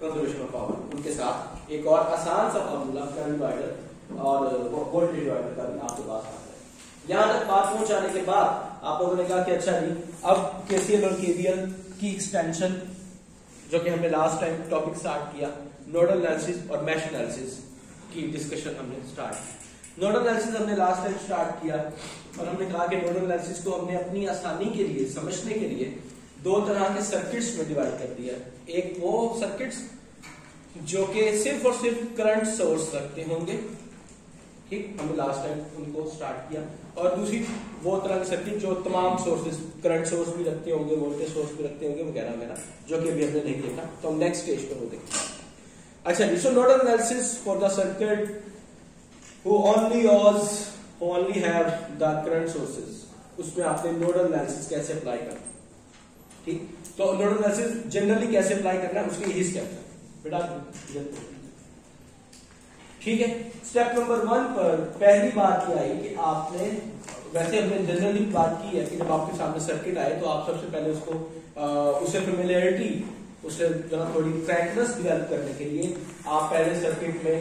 Conservation of power उनके साथ एक और आसान सा फार्मूला करंट डिवाइडर और वोल्टेज डिवाइडर का भी आपके पास आता है। यहां तक बात पहुंच जाने के बाद आप लोगों ने कहा कि अच्छा जी अब केसीएल और केवीएल की एक्सटेंशन जो कि हमने लास्ट टाइम टॉपिक स्टार्ट किया, नोडल एनालिसिस और मैश एनालिसिस की डिस्कशन हमने स्टार्ट की। नोडल एनालिसिस हमने लास्ट टाइम स्टार्ट किया और हमने कहा कि नोडल एनालिसिस को हमने अपनी आसानी के लिए समझने के लिए दो तरह के सर्किट्स में डिवाइड कर दिया। एक वो सर्किट्स जो कि सिर्फ और सिर्फ करंट सोर्स रखते होंगे, ठीक, हमने लास्ट टाइम उनको स्टार्ट किया, और दूसरी वो तरह के सर्किट जो तमाम सोर्सेस, करंट सोर्स भी रखते होंगे, वोल्टेज सोर्स भी रखते होंगे वगैरह वगैरह, जो कि अभी हमने नहीं देखा, तो हम नेक्स्ट स्टेज पर वो देखेंगे। अच्छा जी, so nodal analysis for the circuit who only have the current sources, उसमें आपने नोडल एनालिसिस कैसे अप्लाई करना, ठीक। तो नोडल एनालिसिस जनरली कैसे अप्लाई करना है उसके यही स्टेप है बेटा, ठीक है। स्टेप नंबर 1 पर पहली बात यह आई कि आपने, वैसे हमने जनरली बात की है कि जब आपके सामने सर्किट आए तो आप सबसे पहले उसको उसे फेमिलियरिटी, उसे जरा थोड़ी प्रैक्टिस डेवलप करने के लिए आप पहले सर्किट में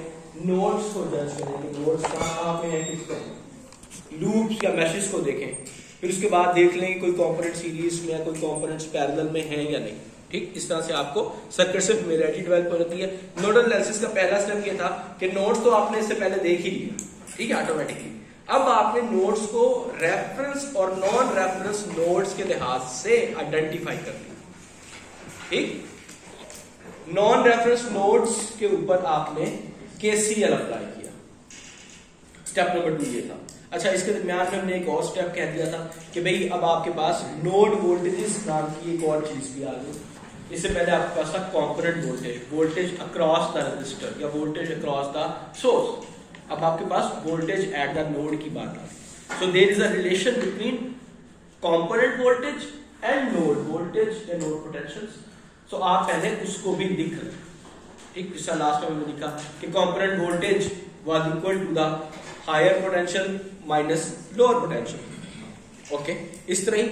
नोड्स को जज करेंगे, नोड्स कहाँ पे हैं, किस पे, लूप्स या मैशेस को देखें, फिर उसके बाद देख लेंगे कोई कंपोनेंट सीरीज में या कोई कंपोनेंट्स पैरेलल में है या नहीं, ठीक। इस तरह से आपको सर्किट से फेमिलियरिटी डेवलप हो जाती है। नोडल एनालिसिस का पहला स्टेप ये था कि नोड्स तो आपने इससे पहले देख ही लिया, ठीक है, ऑटोमेटिकली। अब आपने नोड्स को रेफरेंस और नॉन रेफरेंस नोड्स के लिहाज से आइडेंटिफाई कर लिया, ठीक। नॉन रेफरेंस नोड्स के ऊपर आपने केसीएल अप्लाई किया, स्टेप नंबर 2 ये था। अच्छा, इसके दरमियान में हमने एक और स्टेप कह दिया था कि भाई अब आपके पास नोड वोल्टेजेस नाम की एक और चीज भी आ गई। इससे पहले आपके पास था component voltage, voltage across the resistor या वोल्टेज अक्रॉस द सोर्स। अब आपके पास वोल्टेज एट द नोड की बात आ रही। So there is a relation between component voltage and node voltage या नोड पोटेंशियल्स। सो आप पहले उसको भी लिख लें, ठीक। जैसा लास्ट टाइम हमने लिखा कि component voltage was equal to the higher potential minus lower potential, okay. इस तरह ही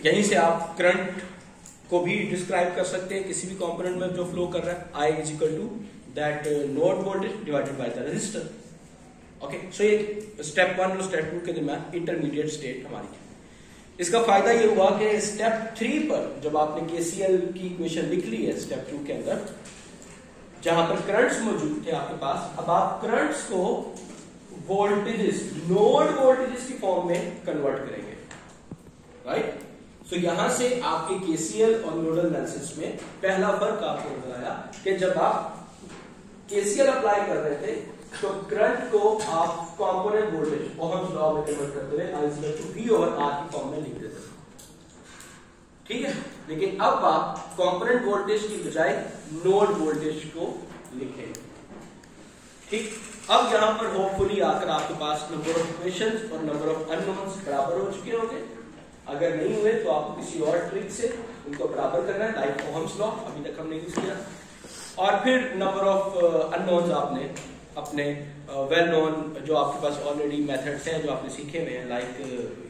यहीं से आप करंट को भी डिस्क्राइब कर सकते हैं किसी भी कंपोनेंट में जो फ्लो कर रहा है, I is equal to that node voltage divided by the resistor, okay. So ये स्टेप 1 और स्टेप 2 के दरमियान इंटरमीडिएट स्टेट हमारी। इसका फायदा ये हुआ कि स्टेप 3 पर जब आपने केसीएल की इक्वेशन लिख ली है स्टेप 2 के अंदर, जहां पर करंट्स मौजूद थे आपके पास, अब आप करंट्स को वोल्टेजेस, नोड वोल्टेजेस की फॉर्म में कन्वर्ट करेंगे, राइट। सो यहां से आपके केसीएल और नोडल एनालिसिस में पहला फर्क आपको नजर आया कि जब आप केसीएल अप्लाई कर रहे थे तो करंट को आप कंपोनेंट वोल्टेज ओहम्स लॉ में कन्वर्ट करते हुए I equal to V over R की फॉर्म में लिख देते थे, ठीक है। लेकिन अब आप कंपोनेंट वोल्टेज की बजाय नोड वोल्टेज को लिखेंगे, ठीक। अब यहां पर होपफुली आकर आपके पास नंबर ऑफ इक्वेशंस और नंबर ऑफ अननोन्स बराबर हो चुके होंगे। अगर नहीं हुए तो आपको किसी और ट्रिक से उनको बराबर करना है, लाइक ओहम्स लॉ अभी तक हमने यूज किया, और फिर नंबर ऑफ अननोन्स आपने अपने वेल नोन जो आपके पास ऑलरेडी मेथड्स हैं जो आपने सीखे हुए हैं, लाइक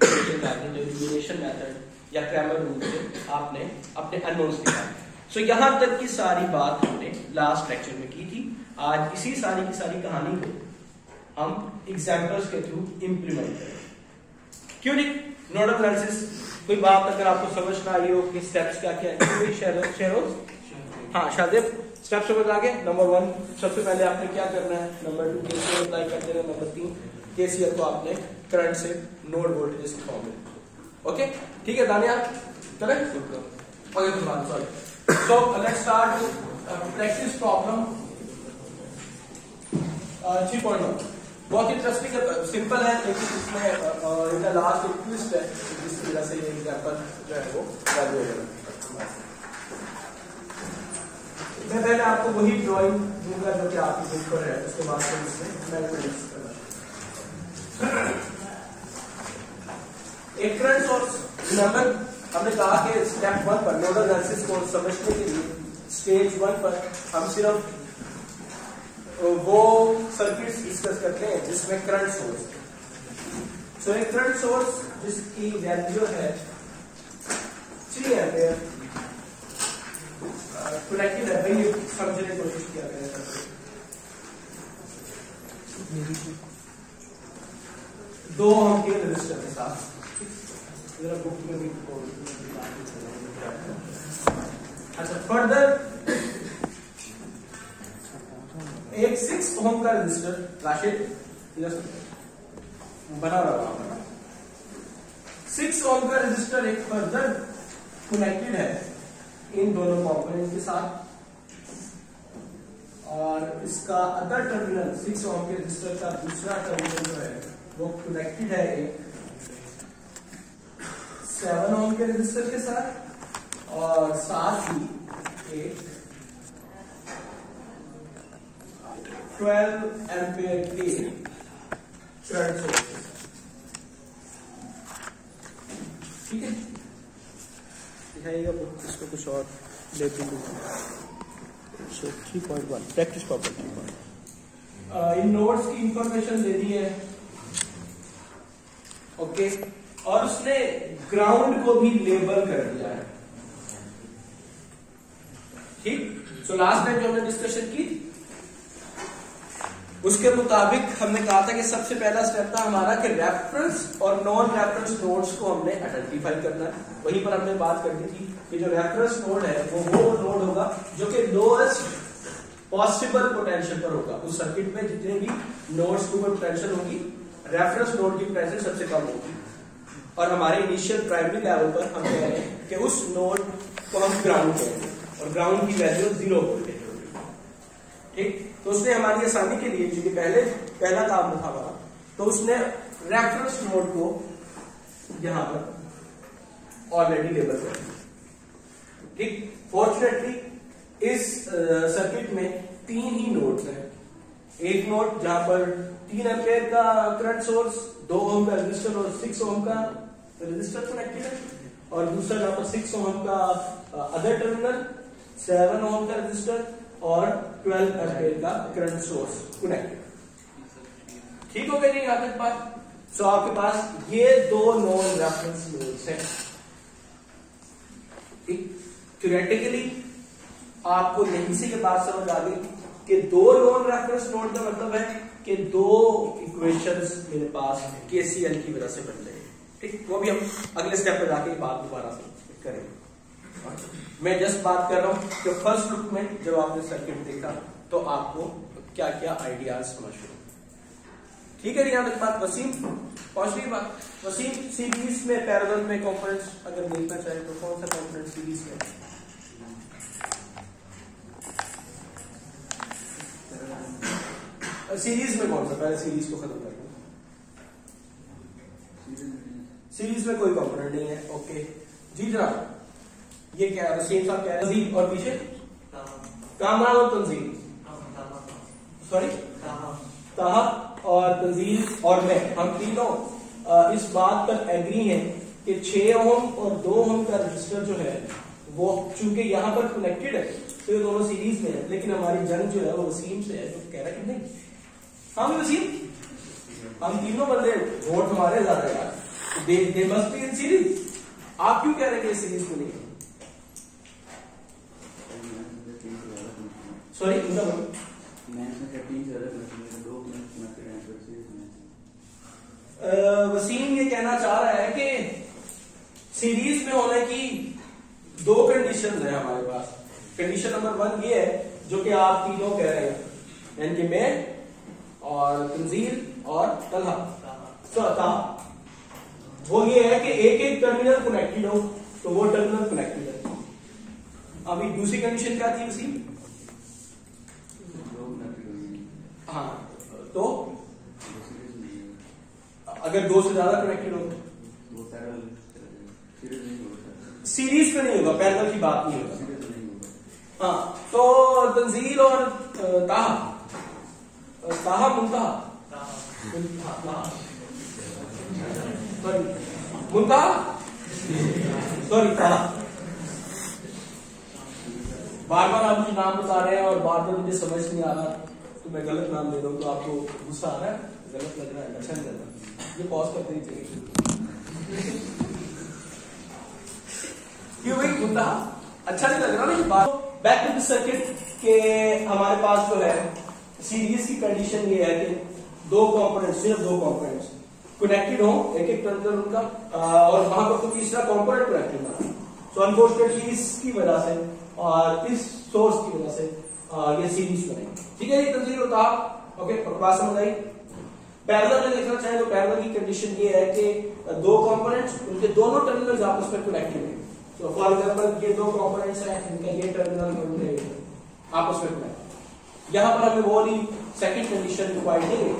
एलिमिनेशन मेथड या क्रैमर रूल से आपने अपने अननोन्स निकाले। सो यहां तक की सारी बात हमने लास्ट लेक्चर में की थी। आज इसी सारी की सारी कहानी को हम एग्जांपल्स के थ्रू इंप्लीमेंट करेंगे। क्यों नहीं, नोडल एनालिसिस कोई बात अगर आपको समझ ना आई हो कि स्टेप्स क्या क्या है, शेरोज, हाँ शायद स्टेप समझ आ गए। नंबर 1 सबसे पहले आपने क्या करना है, नंबर 2 केसीएल अप्लाई करते हैं, नंबर 3 केसीएल को आपने करंट से नोड वोल्टेज की फॉर्म में, ओके, ठीक है दानिया, correct, okay sorry. So let's start practice problem 3.1। बहुत इंटरेस्टिंग है, सिंपल है, लेकिन इसमें इनका लास्ट एक ट्विस्ट है जिसकी वजह से ये एग्जांपल जो है वो वैल्यू होगा। मैं पहले आपको वही ड्राइंग दूंगा जो कि आपकी बुक पर है, उसके बाद फिर इसमें मैथमेटिक्स करना। एक करंट सोर्स, रिमेंबर हमने कहा कि स्टेप 1 पर नोडल एनालिसिस को समझने के लिए स्टेज 1 पर हम सिर्फ वो सर्किट्स डिस्कस करते हैं जिसमें करंट सोर्स है। सो एक करंट सोर्स जिसकी वैल्यू है 3 एम्पीयर कनेक्टेड है भाई, समझने की कोशिश किया करें। दो ओम के रेजिस्टर के साथ जरा बुक में भी। अच्छा, फर्दर एक 6 ओम का रेजिस्टर राशिद बना रहा हूं। 6 ओम का रेजिस्टर एक फर्दर कनेक्टेड है इन दोनों कंपोनेंट के साथ, और इसका अदर टर्मिनल 6 ओम के रेजिस्टर का दूसरा टर्मिनल जो है वो कनेक्टेड है एक 7 ओम के रेजिस्टर के साथ, और साथ ही एक 12 एम्पियर के करंट सोर्स। ठीक है, दिखाइएगा इसको कुछ और लेते हैं। 3.1 प्रैक्टिस प्रॉपर्टी। इन नोड्स की इंफॉर्मेशन दे दी है, ओके, और उसने ग्राउंड को भी लेबल कर दिया है। ठीक, सो लास्ट टाइम जो हमने डिस्कशन की उसके मुताबिक हमने कहा था कि सबसे पहला स्टेप था हमारा कि रेफरेंस और नॉन रेफरेंस नोड्स को हमने आइडेंटिफाई करना है। वहीं पर हमने बात कर दी थी कि जो रेफरेंस नोड है वो नोड होगा जो कि लोएस्ट पॉसिबल पोटेंशियल पर होगा। उस सर्किट में जितने भी नोड्स की पोटेंशियल होगी, रेफरेंस नोड की पोटेंशियल सबसे कम होगी। और हमारे इनिशियल प्राइमरी लेवल पर हम कह रहे हैं कि उस नोड को हम ग्राउंड करेंगे, और ग्राउंड की वैल्यू 0 वोल्टेज होगी। ठीक, तो उसने हमारी आसानी के लिए, क्योंकि पहला काम था हमारा, तो उसने रेफरेंस नोड को यहां पर ऑलरेडी लेबल कर दिया। ठीक, फॉर्चुनेटली इस सर्किट में 3 ही नोड्स हैं। एक नोड जहां पर 3 एम्पियर का करंट सोर्स, 2 ओम का रेजिस्टर और 6 ओम का रेजिस्टर कनेक्टेड है, और दूसरा जहां पर 6 ओम का अदर टर्मिनल, 7 ओम का रेजिस्टर और 12 एम्पियर का करंट सोर्स कनेक्टेड। ठीक हो गया नहीं यहाँ तक बात? सो आपके पास ये 2 नॉन रेफरेंस नोड्स हैं। थ्योरेटिकली आपको यहीं से ये बात समझ आ गई कि 2 नॉन रेफरेंस नोड का मतलब है कि 2 इक्वेशंस मेरे पास केसीएल की वजह से बन जाएंगे। ठीक, वो भी हम अगले स्टेप पे जाके बात दोबारा से करेंगे। मैं जस्ट बात कर रहा हूं कि फर्स्ट लुक में जब आपने सर्किट देखा तो आपको क्या क्या आइडियाज समझ रहे। ठीक है, यहां तक बात वसीम पहुंच गई बात। वसीम, सीरीज में पैरेलल में कंपोनेंट्स अगर देखना चाहे तो कौन सा कंपोनेंट सीरीज में? सीरीज में कौन सा? पहले सीरीज को खत्म करना। सीरीज में कोई कंपोनेंट नहीं है। ओके जी जनाब, ये क्या है? वसीम साहब कह रहे हैं और पीछे कामरान और तंजील, सॉरी ताहा और तंजील और मैं, हम तीनों इस बात पर एग्री हैं कि 6 ओम और 2 ओम का रजिस्टर जो है वो चूंकि यहाँ पर कनेक्टेड है तो ये दोनों सीरीज में है। लेकिन हमारी जंग जो है वो वसीम से है, तो कह रहा है कि नहीं हम वसीम, हम तीनों बंदे वोट हमारे ज्यादा यार, they must be in series. आप क्यों कह रहे हैं कि सीरीज में नहीं है? सॉरी, वसीम ये कहना चाह रहा है कि सीरीज में होने की 2 कंडीशंस है हमारे पास। कंडीशन नंबर 1 ये है जो कि आप तीनों कह रहे हैं, यानी कि मैं और तंजील और तलहा, वो ये है कि एक एक टर्मिनल कनेक्टेड हो, तो वो टर्मिनल कनेक्टेड है। अभी दूसरी कंडीशन क्या थी वसीम? हाँ, तो अगर 2 से ज्यादा कनेक्टेड हो सीरीज में नहीं होगा, पैरेलल की बात नहीं होगा। हाँ, तो तंजील और ताहा मुंतहा, सॉरी ताहा, बार बार आप मुझे नाम बता रहे हैं और बार बार मुझे समझ नहीं आ रहा, तो मैं गलत नाम दे दूं तो आपको गुस्सा आ रहा है, गलत लग रहा है, अच्छा नहीं लग रहा, ये पॉज करते ही चाहिए। क्यों भाई मुद्दा अच्छा नहीं लग रहा ना ये बात? बैक टू द सर्किट के हमारे पास जो है सीरीज की कंडीशन ये है कि दो कंपोनेंट्स, सिर्फ दो कंपोनेंट्स कनेक्टेड हो, एक एक टर्मिनल उनका, और वहां पर कोई तीसरा कंपोनेंट कनेक्टेड ना। सो अनफॉर्चुनेटली इसकी वजह से और इस सोर्स की वजह से ये सीरीज बनेगी। ठीक है, ये तंजीर होता। ओके, बात समझ आई। पैरेलल में देखना चाहें तो पैरेलल की कंडीशन ये है कि दो कंपोनेंट्स, उनके दोनों टर्मिनल्स आपस में कनेक्टेड हैं। तो फॉर एग्जांपल ये दो कंपोनेंट्स हैं, इनका ये टर्मिनल आपस में कनेक्ट। यहां पर हमें वो वाली सेकंड कंडीशन रिक्वायर्ड नहीं है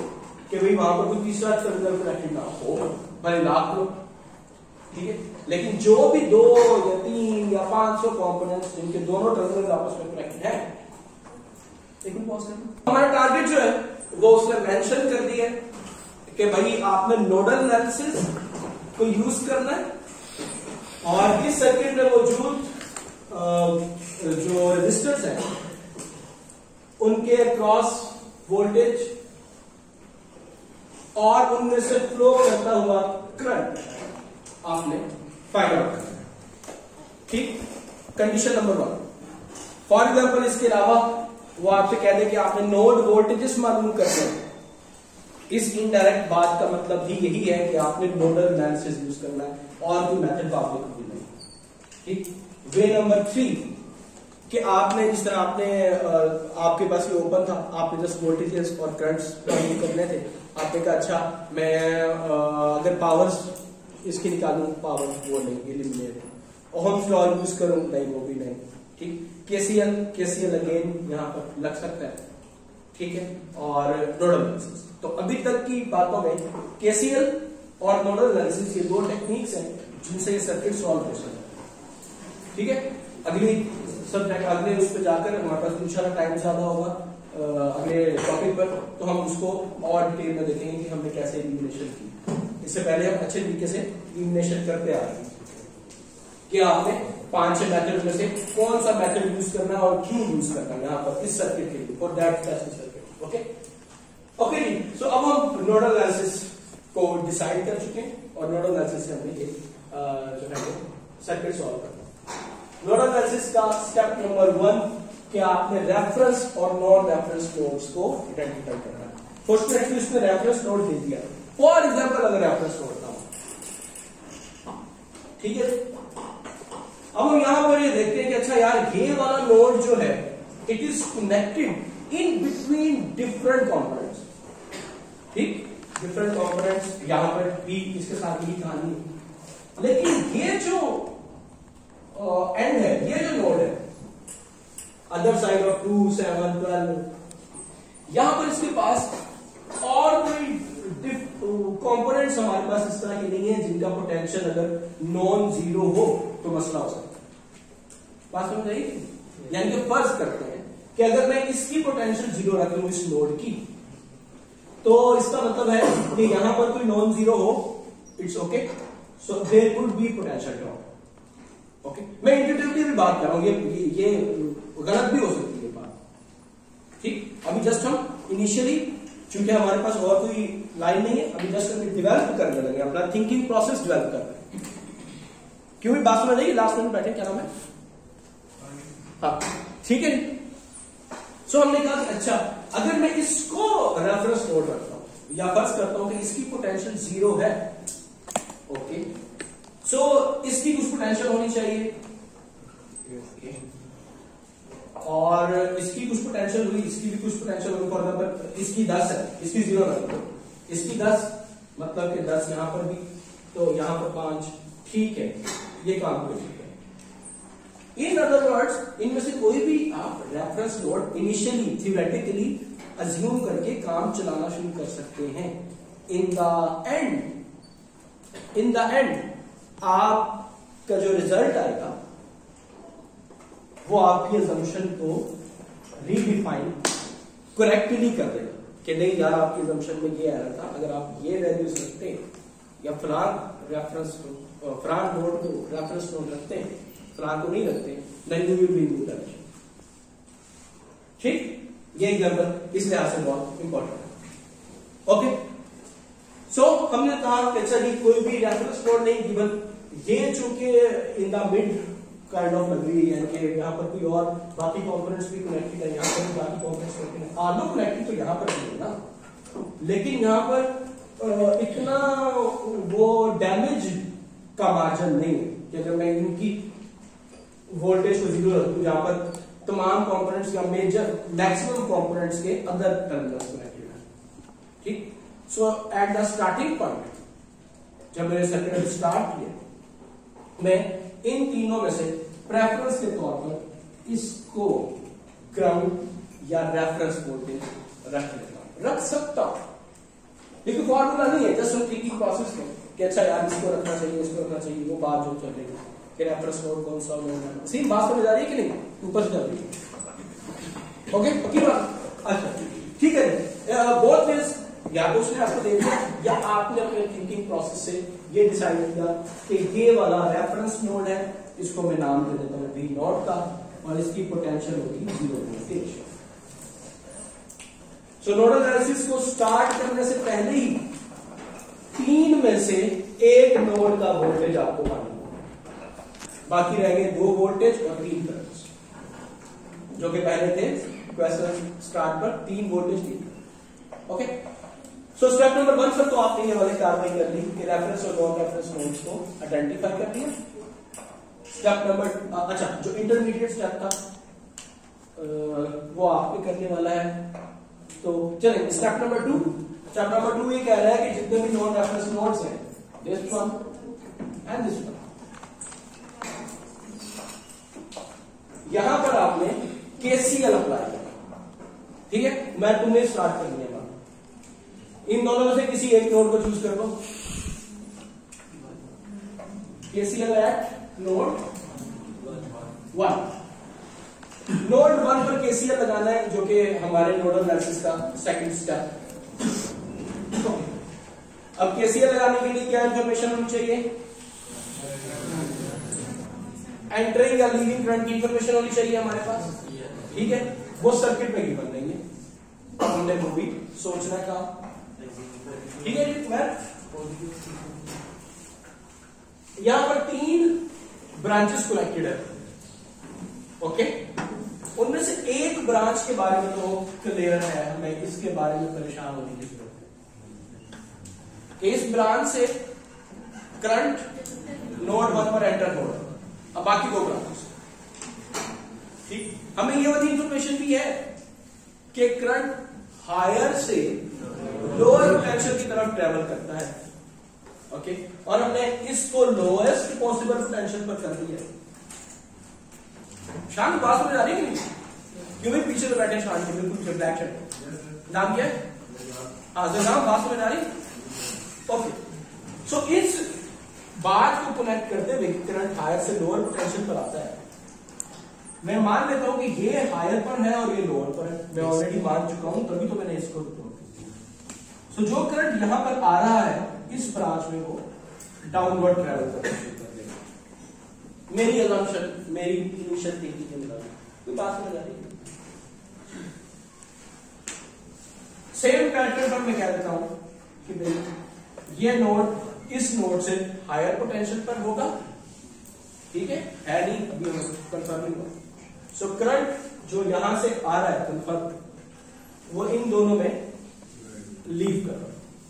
कि भाई वहां पर कोई तीसरा टर्मिनल कनेक्टेड ना हो, भले लाख लो, ठीक है। लेकिन जो भी 2 या 3 या 500 कंपोनेंट्स जिनके दोनों टर्मिनल आपस में कनेक्टेड है, हमारा टारगेट जो है वो उसने मेंशन कर दिया है कि भाई आपने नोडल एनालिसिस को यूज करना है और इस सर्किट में मौजूद जो रेजिस्टर्स हैं उनके अक्रॉस वोल्टेज और उनमें से फ्लो करता हुआ करंट आपने फाइंड आउट करना है। ठीक, कंडीशन नंबर 1। फॉर एग्जांपल इसके अलावा वो आपसे कह दे कि आपने नोड वोल्टेजेस मालूम करने हैं, इस इनडायरेक्ट बात का मतलब भी यही है कि आपने नोडल एनालिसिस यूज करना है और कोई मेथड का आपने कभी नहीं। ठीक, वे नंबर 3 कि आपने जिस तरह आपने आपके पास ये ओपन था, आपने जस्ट वोल्टेजेस और करंट्स मालूम करने थे। आपने कहा अच्छा मैं अगर पावर्स इसकी निकालूं, पावर वो नहीं, एलिमिनेट, ओहम्स लॉ यूज करूं, नहीं वो भी नहीं। ठीक, केसीएल अगेन यहां पर लग सकता है। ठीक है, और नोडल एनालिसिस। तो अभी तक की बातों में केसीएल और नोडल एनालिसिस ये दो टेक्निक्स हैं जिनसे ये सर्किट सॉल्व हो सकता है। ठीक है, अगले उस पर जाकर हमारे पास इंशाल्लाह टाइम ज्यादा होगा अगले टॉपिक पर, तो हम उसको और डिटेल में देखेंगे कि हमने कैसे एलिमिनेशन की। इससे पहले हम अच्छे तरीके से एलिमिनेशन करते आ रहे हैं कि आपने 5-6 मेथड में से कौन सा मेथड यूज करना है और क्यों यूज करना है यहाँ पर इस सर्किट के लिए, for that specific circuit. Okay जी। सो अब हम नोडल एनालिसिस को डिसाइड कर चुके हैं और नोडल एनालिसिस से हमने जो है सर्किट सॉल्व करना। नोडल एनालिसिस का स्टेप नंबर 1 कि आपने रेफरेंस और नॉन रेफरेंस नोड्स को आइडेंटिफाई करना है। फॉर्चुनेटली उसने रेफरेंस नोड दे दिया। फॉर एग्जांपल अगर रेफरेंस नोड था, ठीक है, अब हम यहां पर ये देखते हैं कि अच्छा यार ये वाला नोड जो है it is connected in between different components. ठीक, डिफरेंट कंपोनेंट्स यहां पर भी इसके साथ ही कहानी है। लेकिन ये जो एंड है, ये जो नोड है अदर साइड ऑफ 2, 7, 12, यहां पर इसके पास और कोई कंपोनेंट्स हमारे पास इस तरह के नहीं है जिनका पोटेंशियल अगर नॉन जीरो हो तो मसला हो सकता है। बात समझ आई? यानी कि फर्ज करते हैं कि अगर मैं इसकी पोटेंशियल जीरो रख लूं इस नोड की, तो इसका मतलब है कि यहां पर कोई नॉन जीरो हो, it's okay, so there could be potential drop. Okay, मैं इंट्यूटिवली भी बात कर रहा हूं, ये गलत भी हो सकती है बात। ठीक, अभी जस्ट हम इनिशियली चूंकि हमारे पास और कोई लाइन नहीं है, अभी जस्ट अभी डेवलप करने लगे, अपना थिंकिंग प्रोसेस डेवलप कर रहे हैं। क्यों भी बात समझ आई? लास्ट में बैठे, क्या नाम है? हाँ, ठीक है। सो हमने कहा कि अच्छा अगर मैं इसको रेफरेंस नोड रखता हूं या फर्ज करता हूं कि इसकी पोटेंशियल जीरो है, ओके, सो इसकी कुछ पोटेंशियल होनी चाहिए और इसकी कुछ पोटेंशियल हुई, इसकी भी कुछ पोटेंशियल होगी। फॉर एग्जाम्पल इसकी 10 है, इसकी 0 है, इसकी 10 मतलब कि 10 यहां पर भी, तो यहां पर 5। ठीक है, ये काम कर चुके हैं। इन अदर वर्ड्स इनमें से कोई भी आप reference node initially theoretically assume करके काम चलाना शुरू कर सकते हैं। इन द एंड आपका जो रिजल्ट आएगा वो आपकी अजम्पशन को रीडिफाइन करेक्टली कर देगा कि नहीं यार आपकी अजम्पशन में ये आ रहा था, अगर आप ये वैल्यूज रखते हैं या फलान नोड को रेफरेंस नोड रखते हैं, फलान को नहीं रखते, then you will be in direction. ठीक, ये एग्जांपल इस लिहाज से बहुत इंपॉर्टेंट है। ओके, सो हमने कहा कि चलिए कोई भी रेफरेंस नोड नहीं गिवन, ये चूंकि in the mid kind of लग रही है कि यहाँ पर कोई और बाकी कंपोनेंट्स भी कनेक्टेड है, यहाँ पर भी बाकी कंपोनेंट्स कनेक्टेड है, आलो कनेक्टेड तो यहाँ पर भी है ना, लेकिन यहाँ पर इतना वो डैमेज का मार्जिन नहीं है कि अगर मैं इनकी वोल्टेज को जीरो रखूं, यहाँ पर तमाम कंपोनेंट्स या मेजर मैक्सिमम कंपोनेंट्स के अंदर टर्मिनल्स कनेक्टेड है, ठीक। सो एट द स्टार्टिंग पॉइंट जब मैंने सर्किट स्टार्ट किया, मैं इन तीनों में से प्रेफरेंस के तौर पर इसको ग्राउंड या रेफरेंस वोल्टेज रख सकता हूं, लेकिन फॉर्मूला नहीं है, जस्ट हम थिंकिंग प्रोसेस में कि अच्छा यार इसको रखना चाहिए, इसको रखना चाहिए, वो बात जो चल रही है कि रेफरेंस नोड कौन सा नोड है, सेम बात समझ आ रही है कि नहीं, ऊपर से चल रही है, ओके पक्की बात। अच्छा ठीक है, बोथ मींस या तो उसने आपको दे दिया या आपने अपने थिंकिंग प्रोसेस से ये डिसाइड किया कि ये वाला रेफरेंस नोड है, इसको मैं नाम दे देता हूं V नॉट का, और इसकी पोटेंशियल होगी 0 वोल्टेज। सो नोडल एनालिसिस को स्टार्ट करने से पहले ही तीन में से एक नोड का वोल्टेज आपको मालूम होगा, बाकी रह गए 2 वोल्टेज और 3 करंट्स, जो कि पहले थे क्वेश्चन स्टार्ट पर 3 वोल्टेज थी, ओके। सो स्टेप नंबर 1 पर तो आपने ये वाली कार्रवाई कर ली कि रेफरेंस और नॉन रेफरेंस नोड्स को आइडेंटिफाई कर दिया। स्टेप नंबर अच्छा जो इंटरमीडिएट स्टेप था वो आपने करने वाला है, तो चलिए स्टेप नंबर 2। स्टेप नंबर 2 ये कह रहा है कि जितने भी नॉन रेफरेंस नोड्स हैं, this one and this one, यहां पर आपने केसीएल अप्लाई किया, ठीक है। मैं तुम्हें स्टार्ट करने वाला, इन दोनों में से किसी एक नोड को चूज कर लो, केसीएल एट नोड 1। नोड 1 पर केसीएल लगाना है, जो कि हमारे नोडल एनालिसिस का सेकंड स्टेप। अब केसीएल लगाने के लिए क्या इंफॉर्मेशन होनी चाहिए, एंटरिंग या लीविंग करंट की इंफॉर्मेशन होनी चाहिए हमारे पास, ठीक है। वो सर्किट में गिवन नहीं है, हमने वो भी सोचना का, ठीक है जी। मैं यहां पर 3 ब्रांचेस कनेक्टेड है, ओके। उनमें से एक ब्रांच के बारे में तो क्लियर है, हमें इसके बारे में परेशान होने की जरूरत है। इस ब्रांच से करंट नोड 1 पर एंटर हो रहा है, अब बाकी 2 ब्रांच, ठीक। हमें ये वाली इंफॉर्मेशन भी है कि करंट हायर से लोअर पोटेंशियल की तरफ ट्रेवल करता है, ओके। और हमने इसको लोएस्ट पॉसिबल पोटेंशियल पर कर दिया। शान बात समझ आ रही है कि नहीं, क्यों भी पीछे तो बैठे शान के बिल्कुल ब्लैक शर्ट, नाम क्या है, हाँ नाम, बात समझ आ रही, ओके। सो इस बात को कनेक्ट करते हुए करंट हायर से लोअर पोटेंशियल पर आता है, मैं मान लेता हूं कि ये हायर पर है और ये लोअर पर है, मैं ऑलरेडी मान चुका हूं, तभी तो मैंने इसको तो जो करंट यहां पर आ रहा है इस ब्रांच में वो डाउनवर्ड ट्रैवल कर देगा, मेरी असम्पशन, मेरी इनिशियल थिंकिंग के मुताबिक, कोई बात समझ आ रही है। सेम पैटर्न पर मैं कह देता हूं कि भाई ये नोड इस नोड से हायर पोटेंशियल पर होगा, ठीक है नहीं, अभी कंफर्म नहीं हुआ। सो करंट जो यहां से आ रहा है कंफर्म, वो इन दोनों में लीव कर रहा,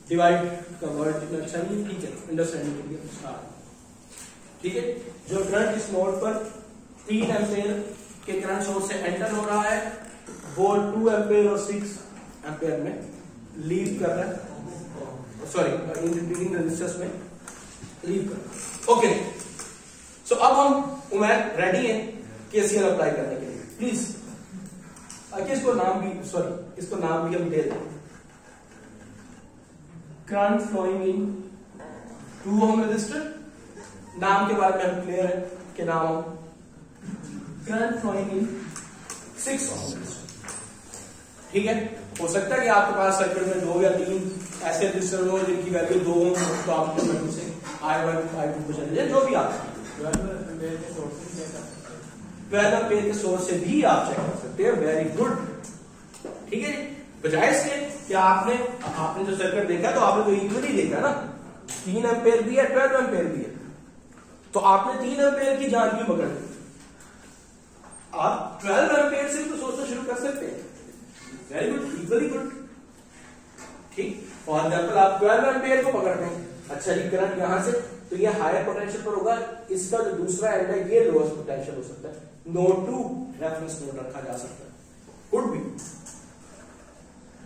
डिवाइड का वर्ड अच्छा नहीं, ठीक है, अंडरस्टैंडिंग के लिए स्टार्ट, ठीक है। जो करंट इस नोड पर 3 एम्पेयर के करंट सोर्स से एंटर हो रहा है, वो 2 एम्पेयर और 6 एम्पेयर में लीव कर रहा है, सॉरी इन रेजिस्टेंस में लीव कर रहा है, ओके। सो अब हम उमैर रेडी हैं केसीएल अप्लाई करने के लिए, प्लीज इसको नाम भी, सॉरी इसको नाम भी हम दे दें, current flowing in 2 ohm resistor, नाम के बारे में हम क्लियर है कि नाम current flowing in 6 ohm resistor, ठीक है। हो सकता है कि आपके पास सर्किट में 2 या 3 ऐसे रेजिस्टर हो जिनकी वैल्यू 2 ओम हो, तो आप में से I1 I2 को चले जाए, जो भी आप 12 एम्पेयर के सोर्स से भी आप चेक कर सकते हैं, वेरी गुड, ठीक है जी। बजाय इसके कि आपने जो सर्किट देखा तो आपने तो इक्वली देखा ना, 3 एम्पेयर भी है 12 एम्पेयर भी है, तो आपने 3 एम्पेयर की जान क्यों पकड़ ली, आप 12 एम्पियर से तो सोचना शुरू कर सकते हैं। Very good, equally good. ठीक, फॉर एग्जाम्पल आप 12 एम्पियर को पकड़ रहे हैं, अच्छा जी करंट यहां से, तो ये हायर पोटेंशियल पर होगा, इसका जो दूसरा एंड है ये लोएस्ट पोटेंशियल हो सकता है, नोड 2 रेफरेंस नोड रखा जा सकता है, कुड भी।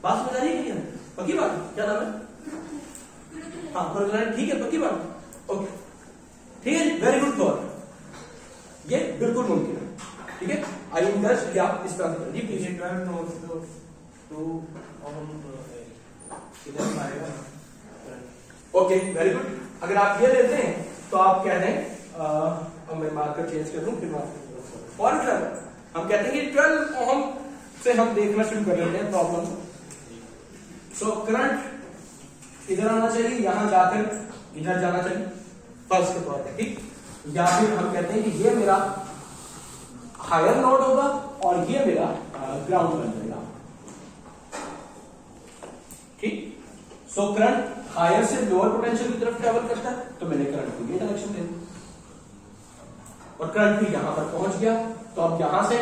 बात समझ आ रही है क्या? पक्की बात? क्या नाम है? हाँ, ठीक है, पक्की बात, ओके, ठीक है, वेरी गुड थॉट, ये बिल्कुल मुमकिन है, ठीक है। आई इंटरेस्ट क्या इस तरह से जी प्लीज। 12 नोड्स तो इधर आएगा, ओके, वेरी गुड। अगर आप ये लेते हैं तो आप कह दें, अब मैं मार्कर चेंज कर दूं, फिर फॉर एग्जाम्पल हम कहते हैं कि 12 ओम से हम देखना शुरू कर लेते हैं प्रॉब्लम। सो करंट इधर आना चाहिए, यहां जाकर इधर जाना चाहिए फर्स्ट के तौर पर, ठीक। या फिर हम कहते हैं कि ये मेरा हायर नोड होगा और ये मेरा ग्राउंड बन जाएगा, ठीक। सो करंट हायर से लोअर पोटेंशियल की तरफ ट्रेवल करता है, तो मैंने करंट को ये डायरेक्शन दे दी और करंट भी यहां पर पहुंच गया, तो अब यहां से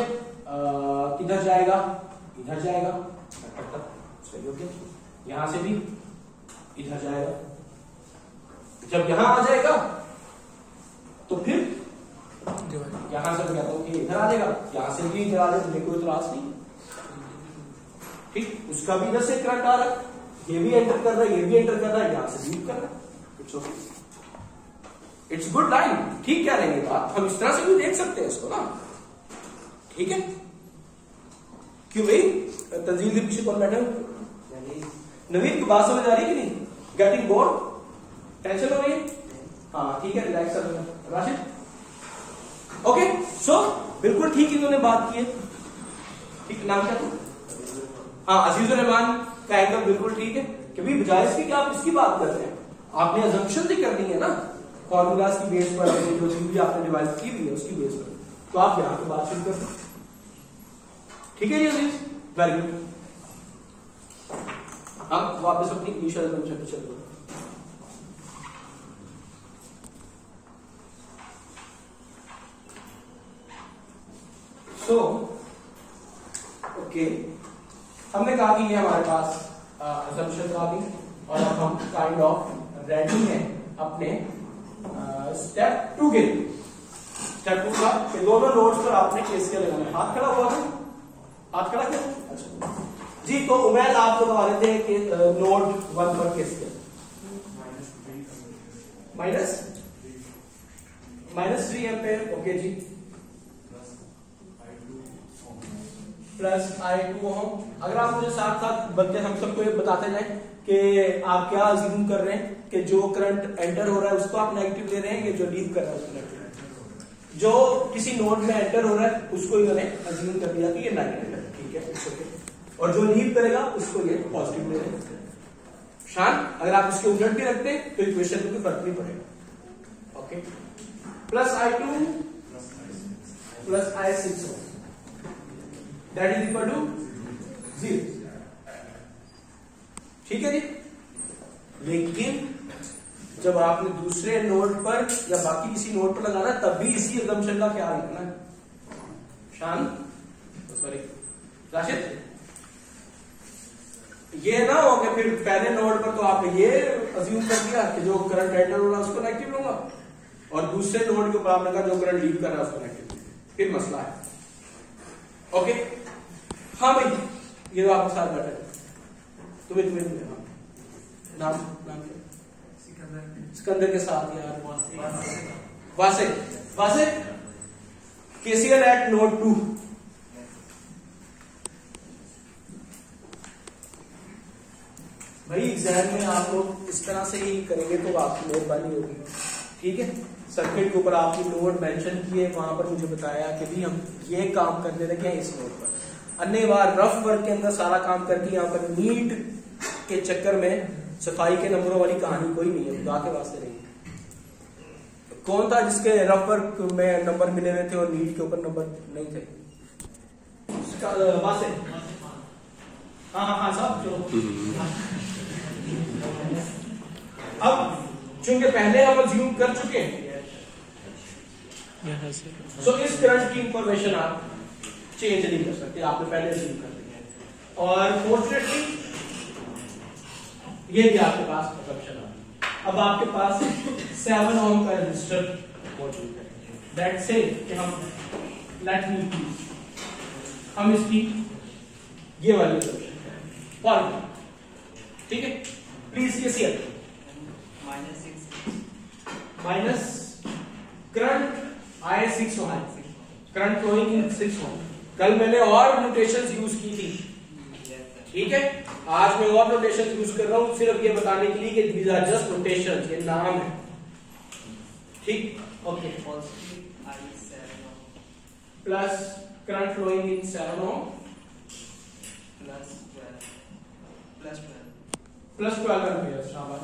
किधर जाएगा? इधर जाएगा, सही हो गया। यहां से भी इधर जाएगा, जब यहां आ जाएगा तो फिर यहां से कहता हूं कि इधर आ जाएगा, यहां से भी इधर आ जाएगा, मुझे कोई त्रास नहीं, ठीक। उसका भी इधर से करंट आ रहा है, ये भी एंटर कर रहा है, ये भी एंटर कर रहा है, यहां से लीव कर रहा है, it's okay, it's good line, ठीक कह रहे हैं बात, हम इस तरह से भी देख सकते हैं इसको ना, ठीक है। क्यों भाई तंजील के पीछे कौन बैठे हो? नवीन की बात समझ आ रही है कि नहीं? गेटिंग बोर्ड, टेंशन हो रही है? हाँ ठीक है, रिलैक्स कर लेना। राशिद, ओके, सो बिल्कुल ठीक इन्होंने बात की है, ठीक। नाम क्या था? हाँ, अजीजुर रहमान का एंगल बिल्कुल ठीक है कि भाई बजाय इसकी कि आप इसकी बात करते हैं, आपने अजम्पशन भी करनी है ना, फॉर्मूलाज की बेस पर, जो चीज भी आपने डिवाइस की हुई है उसकी बेस पर, तो आप यहां पे बात शुरू कर सकते, ठीक है जी अजीज, वेरी गुड। अब वापस अपनी इनिशियल अजम्पशन पे चलो। सो ओके, हमने कहा कि ये हमारे पास अजम्पशन आ गई और अब हम काइंड ऑफ रेडी हैं अपने स्टेप 2 के लिए। स्टेप 2 का कि दोनों नोड्स पर आपने केसीएल लगाना है। हाथ खड़ा हुआ है, हाथ खड़ा किया, अच्छा जी। तो उमैद आप लोग आ रहे थे कि नोड 1 पर केसीएल -3 एम्पेयर, ओके जी, प्लस I2 ओम। अगर आप मुझे साथ साथ बल्कि हम सबको ये बताते जाए कि आप क्या अज्यूम कर रहे हैं कि जो करंट एंटर हो रहा है उसको आप नेगेटिव ले रहे हैं कि जो लीव कर रहा है उसको नेगेटिव, जो किसी नोड में एंटर हो रहा है उसको इन्होंने अज्यूम कर दिया कि ये नेगेटिव है, ठीक है, ओके, और जो लीव करेगा उसको ये पॉजिटिव ले रहे हैं। शान, अगर आप इसके उलट भी रखते हैं तो इक्वेशन में कोई फर्क नहीं पड़ेगा, okay. Plus I2 plus I6 that is equal to 0, ठीक है जी। लेकिन जब आपने दूसरे नोड पर या बाकी किसी नोड पर लगाना तब भी इसी अजम्पशन का ख्याल रखना है। शान, सॉरी राशिद, ये ना हो कि फिर पहले नोड पर तो आपने ये अज्यूम कर दिया कि जो करंट एंटर हो रहा है उसको नेगेटिव लूंगा और दूसरे नोड के ऊपर आपने कहा जो करंट लीव कर रहा है उसको नेगेटिव, फिर मसला है, ओके। हाँ भाई, ये तो आपके साथ बैठे तुम्हें नाम सिकंदर के साथ यार, वासे केसीएल एट नोड 2, भाई एग्जाम में आप लोग इस तरह से ही करेंगे तो आपकी मेहरबानी होगी, ठीक है। सर्किट के ऊपर आपकी नोड मेंशन किए, वहां पर मुझे बताया कि भी हम ये काम करने लगे हैं इस नोड पर, अन्य बार रफ वर्क के अंदर सारा काम करके यहाँ पर नीट के चक्कर में सफाई के नंबरों वाली कहानी कोई नहीं है, खुदा के वास्ते नहीं है। कौन था जिसके रफ वर्क में नंबर मिले हुए थे और नीट के ऊपर नंबर नहीं थे? वासे, हाँ साहब, अब चूंकि पहले हम अज्यूम कर चुके हैं, सो इस करंट की इंफॉर्मेशन आप चेंज नहीं कर सकते, आपने पहले शुरू कर दिया है। और फॉर्चुनेटली ये भी आपके पास ऑप्शन आ गई। अब आपके पास 7 ओम का रेजिस्टर मौजूद है। दैट से कि हम इसकी ये वाली सोल्यूशन करें फॉर्मूला, ठीक है। प्लीज ये सी माइनस करंट आए 6 ओम, करंट फ्लोइंग इन 6 ओम। कल मैंने और नोटेशंस यूज की थी, ठीक है। आज मैं और नोटेशंस यूज कर रहा हूं सिर्फ ये बताने के लिए कि दीज आर जस्ट नोटेशंस, ये नाम है, ठीक। Okay, plus current flowing in 7 ohm plus 12 ampere, शाबाश,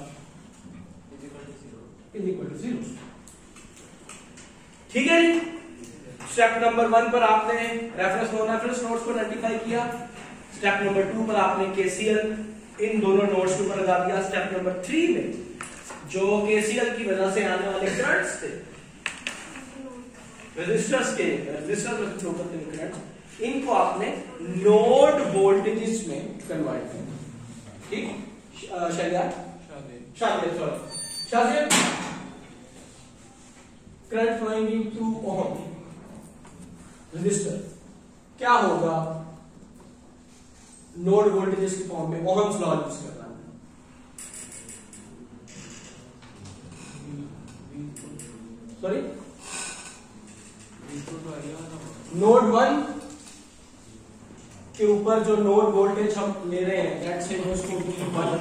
इज इक्वल टू 0, ठीक है। स्टेप नंबर 1 पर आपने रेफरेंस नोट्स को आइडेंटिफाई किया। स्टेप नंबर 2 पर आपने केसीएल इन दोनों नोड्स के ऊपर लगा दिया। स्टेप नंबर 3 में जो केसीएल की वजह से आने वाले करंट्स थे, रेजिस्टर्स में फ्लो करते हुए करंट, इनको आपने नोड वोल्टेजेस में कन्वर्ट किया, ठीक। शायद current flowing in 2 ohm resistor क्या होगा नोड वोल्टेजेस के फॉर्म में, ओहम्स लॉ यूज करना है। सॉरी, नोड 1 के ऊपर जो नोड वोल्टेज हम ले रहे हैं, लेट्स से उसको V1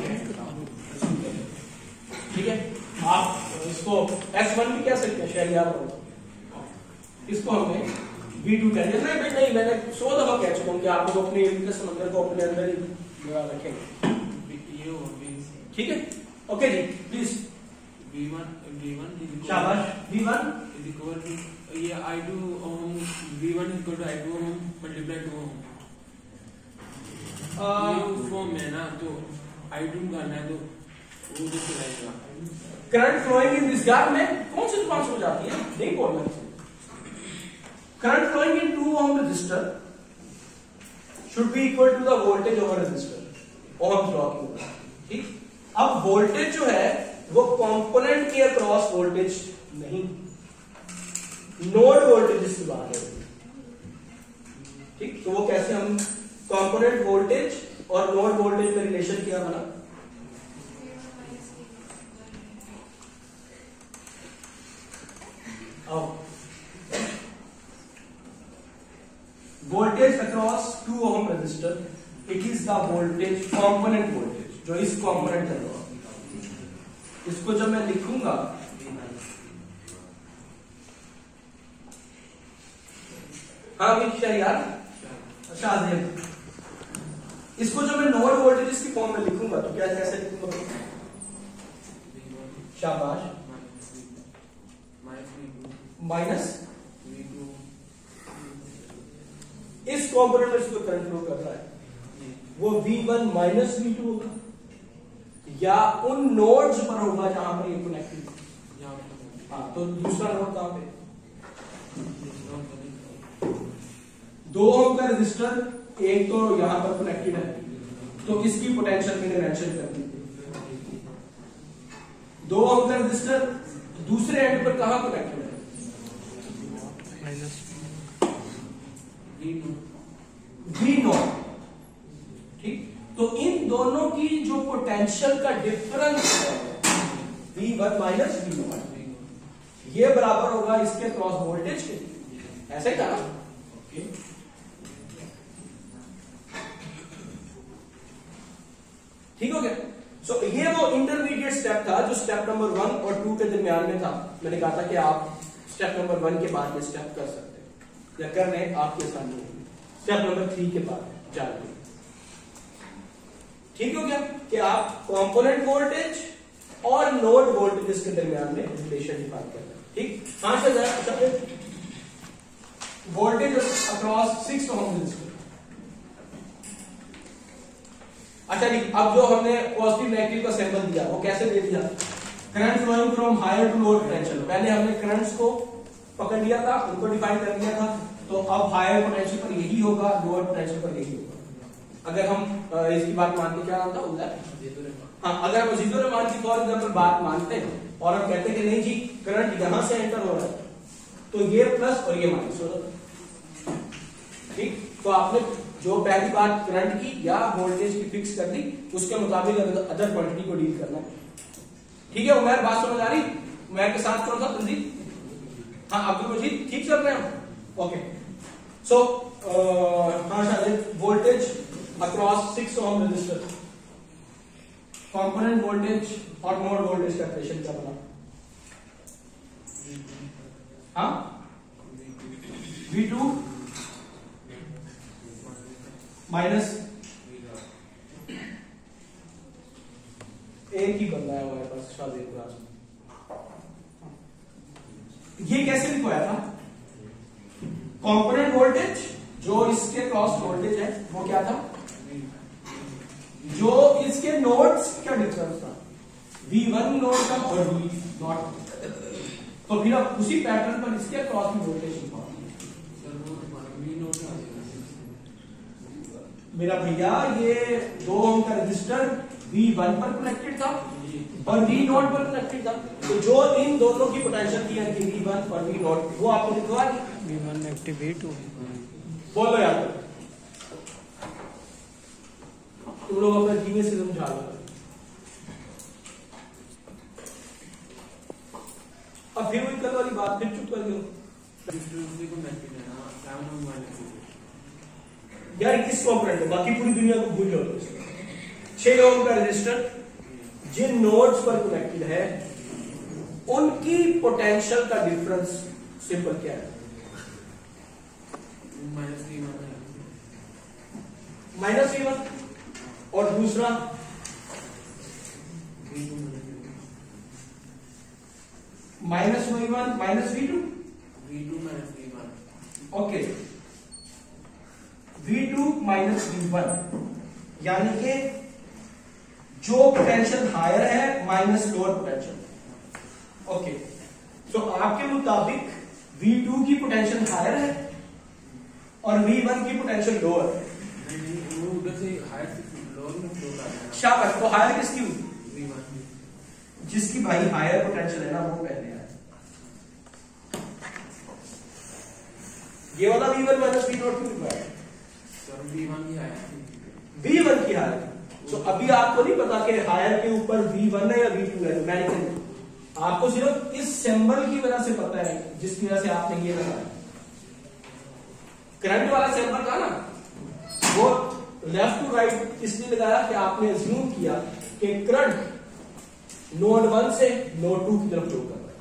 ठीक है। आप इसको S1 भी कह सकते हैं, शायद याद हो। इसको हमने V2 कह दिया। नहीं, मैंने 100 दफा कह चुका हूं कि आप लोग अपने इनके समंदर को अपने अंदर ही रखेंगे, ठीक है। ओके जी, प्लीज V1 शाबाश, V1 is equal to ये I2 ohm, V1 is equal to I2 ohm multiplied 2 ohm। ये उस फॉर्म में ना, तो I2 करना है तो वो तो चलाएगा। Current flowing in this gap में कौन सी रिस्पांस हो जाती है, नहीं बोलना। Current flowing in 2 ohm resistor should be equal to the voltage over resistor, Ohm's law की वजह, ठीक। अब वोल्टेज जो है वो कंपोनेंट के अक्रॉस वोल्टेज नहीं, नोड वोल्टेज की बात है, ठीक। तो वो कैसे हम कंपोनेंट वोल्टेज और नोड वोल्टेज में रिलेशन क्या बना, voltage across 2 ohm resistor, it is the voltage component voltage जो इस component का होगा। इसको जब मैं लिखूंगा हाँ भी यार, अच्छा इसको जब मैं नोड वोल्टेज की फॉर्म में लिखूंगा तो क्या कैसे लिखूंगा, शाबाश, माइनस इस कॉम्पोनेंट में इसको करंट फ्लो कर रहा है वो V1 माइनस V2 होगा, या उन नोड्स पर होगा जहां पर ये कनेक्टेड। हाँ, तो दूसरा नोड कहां पे, 2 ओम का रेजिस्टर एक तो यहां पर कनेक्टेड है, तो इसकी पोटेंशियल मैंने मेंशन कर दी थी। 2 ओम का रेजिस्टर दूसरे एंड पर कहां कनेक्टेड है, V0, ठीक। तो इन दोनों की जो पोटेंशियल का डिफरेंस है V1 माइनस V0, ये बराबर होगा इसके क्रॉस वोल्टेज के, ऐसे कहा, ठीक हो गया। सो ये वो इंटरमीडिएट स्टेप था जो स्टेप नंबर 1 और 2 के दरमियान में था। मैंने कहा था कि आप स्टेप नंबर 1 के बाद ये स्टेप कर सकते हैं या कर रहे हैं, आपके सामने स्टेप नंबर 3 के बाद जाएंगे, ठीक हो गया कि आप कंपोनेंट वोल्टेज और नोड वोल्टेज के दरमियान में रिलेशन डिफाइन करना है, ठीक। हाँ sir, voltage across 6 ohm resistor. अच्छा जी, अब जो हमने पॉजिटिव नेगेटिव का सिंबल दिया वो कैसे दे दिया, current flowing from higher to lower potential. पहले हमने करंट्स को पकड़ लिया था, उनको डिफाइन कर लिया था, तो अब हायर पोटेंशियल पर यही होगा, लोअर पोटेंशियल पर यही होगा। अगर हम इसकी बात मानते, क्या नाम था उधर, हाँ, अगर हम जीरो रहमान की फॉर एग्जाम्पल बात मानते हैं और हम कहते हैं कि नहीं जी करंट यहां से एंटर हो रहा है, तो ये प्लस और ये माइनस हो रहा है। ठीक, तो आपने जो पहली बात करंट की या वोल्टेज की फिक्स कर दी, उसके मुताबिक अदर क्वांटिटी को डील करना है। ठीक है उमर, बात समझ आ रही? उमर के साथ कौन सा तंजीम? हाँ अब्दुल मजीद, ठीक चल रहे हैं? ओके, सो हाँ शायद voltage across 6 ohm resistor, component voltage और नोड वोल्टेज का इक्वेशन क्या बना? हाँ, V2 माइनस एक ही बनना है हमारे पास शायद। ये कैसे लिखवाया था? कंपोनेंट वोल्टेज जो इसके क्रॉस वोल्टेज है वो क्या था, जो इसके नोड्स का डिफरेंस था, V1 नोड का और V0, तो फिर अब उसी पैटर्न पर इसके क्रॉस में वोल्टेज लिखा। मेरा भैया ये 2 ओम का रजिस्टर V1 पर कनेक्टेड था और V0 पर कनेक्टेड था, तो जो इन दोनों की पोटेंशियल थी यानी V1 और V0 वो आपको लिखवा दी। V1 नेगेटिव V2, बोलो यार, तुम लोग अपना धीमे से समझा लो। अब फिर वही कल वाली बात फिर चुप कर दो यार, किस कॉम्पोनेंट को, बाकी पूरी दुनिया को भूल जाओ। 6 ओम का रेजिस्टर जिन नोड्स पर कनेक्टेड है उनकी पोटेंशियल का डिफरेंस सिंपल क्या है? माइनस V1 और दूसरा minus V1 minus V2 minus V1। Okay, V2 minus V1 यानी कि जो पोटेंशियल हायर है माइनस लोअर पोटेंशियल। ओके, तो आपके मुताबिक V2 की पोटेंशियल हायर है और V1 की पोटेंशियल लोअर है। वो उधर से हायर से लोअर में फ्लो कर रहा है। शाबाश, तो हायर किसकी हुई? V1 जिसकी भाई हायर पोटेंशियल है ना वो पहले आए। ये वाला V1 माइनस V0 क्यों लिखा है? सर V1 की हायर, V1 की हायर। तो अभी आपको नहीं पता कि हायर के ऊपर V1 है या V2 है, न्यूमेरिकल आपको सिर्फ इस सिंबल की वजह से पता है, जिसकी वजह से आपने ये लगाया। करंट वाला सिंबल था ना, वो लेफ्ट टू राइट इसलिए लगाया कि आपने अज्यूम किया कि करंट नोड 1 से नोड 2 की तरफ फ्लो कर रहा है।